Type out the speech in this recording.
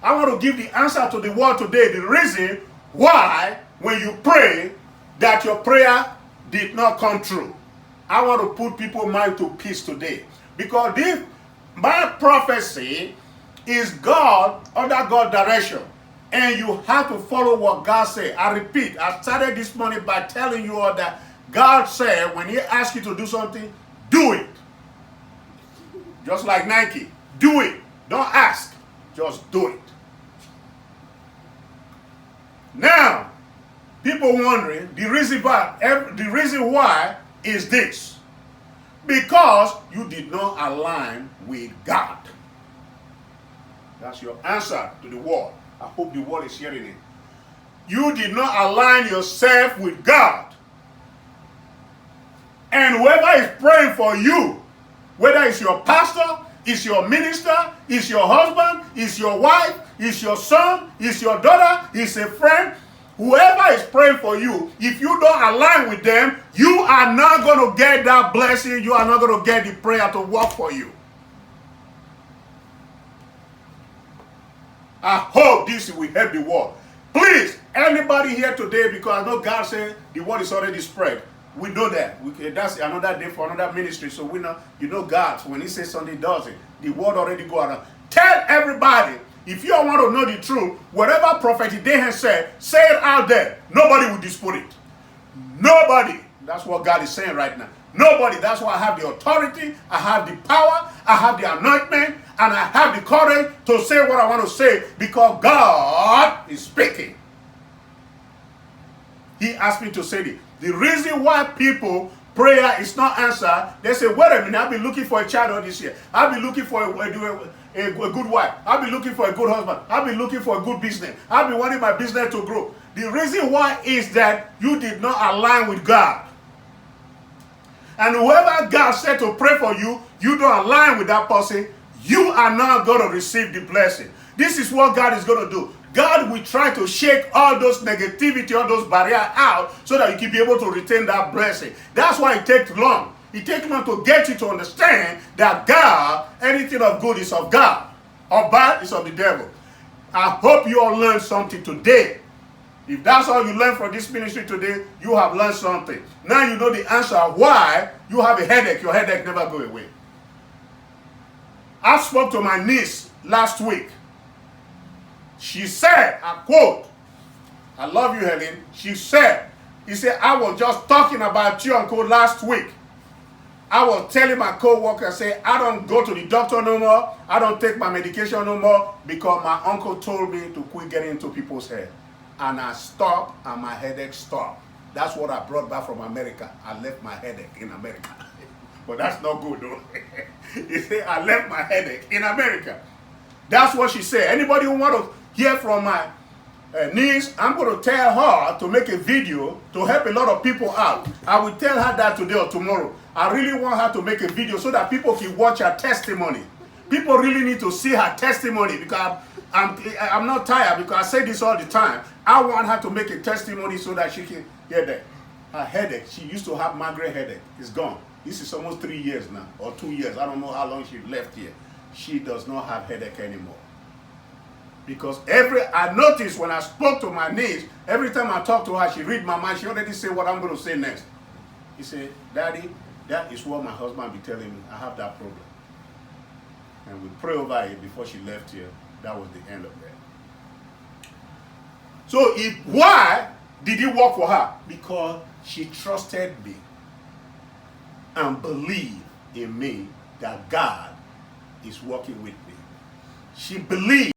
I want to give the answer to the world today. The reason why when you pray that your prayer did not come true. I want to put people's mind to peace today. Because this, my prophecy is God, under God's direction. And you have to follow what God said. I repeat, I started this morning by telling you all that God said when He asks you to do something, do it. Just like Nike. Do it. Don't ask. Just do it. Now, people wondering, the reason why is this. Because you did not align with God. That's your answer to the world. I hope the world is hearing it. You did not align yourself with God. And whoever is praying for you, whether it's your pastor, it's your minister, it's your husband, it's your wife, it's your son, it's your daughter, it's a friend, whoever is praying for you, if you don't align with them, you are not going to get that blessing. You are not going to get the prayer to work for you. I hope this will help the world. Please, anybody here today, because I know God said the word is already spread. We know that. That's another day for another ministry. So we know, God, when He says something, He does it. The word already go out. Tell everybody, if you want to know the truth, whatever prophet they have said, say it out there. Nobody will dispute it. Nobody. That's what God is saying right now. Nobody. That's why I have the authority, I have the power, I have the anointment, and I have the courage to say what I want to say because God is speaking. He asked me to say this. The reason why people prayer is not answered, they say, wait a minute, I've been looking for a child all this year. I've been looking for a good wife. I've been looking for a good husband. I've been looking for a good business. I've been wanting my business to grow. The reason why is that you did not align with God. And whoever God said to pray for you, you don't align with that person, you are not going to receive the blessing. This is what God is going to do. God will try to shake all those negativity, all those barriers out so that you can be able to retain that blessing. That's why it takes long. It takes long to get you to understand that God, anything of good is of God. Of bad is of the devil. I hope you all learned something today. If that's all you learned from this ministry today, you have learned something. Now you know the answer why you have a headache. Your headache never go away. I spoke to my niece last week. She said, I quote, I love you, Helen. She said, I was just talking about you, Uncle, last week. I was telling my co-worker, I don't go to the doctor no more. I don't take my medication no more because my uncle told me to quit getting into people's head. And I stopped and my headache stopped. That's what I brought back from America. I left my headache in America. But that's not good, though. I left my headache in America. That's what she said. Anybody who want to hear from my niece, I'm going to tell her to make a video to help a lot of people out. I will tell her that today or tomorrow. I really want her to make a video so that people can watch her testimony. People really need to see her testimony because I'm not tired because I say this all the time. I want her to make a testimony so that she can get that. Her headache, she used to have migraine headache. It's gone. This is almost 3 years now or 2 years. I don't know how long she left here. She does not have headache anymore. Because I noticed when I spoke to my niece, every time I talk to her, she read my mind. She already say what I'm going to say next. He said, Daddy, that is what my husband be telling me. I have that problem. And we pray over it before she left here. That was the end of that. So why did it work for her? Because she trusted me and believed in me that God is working with me. She believed.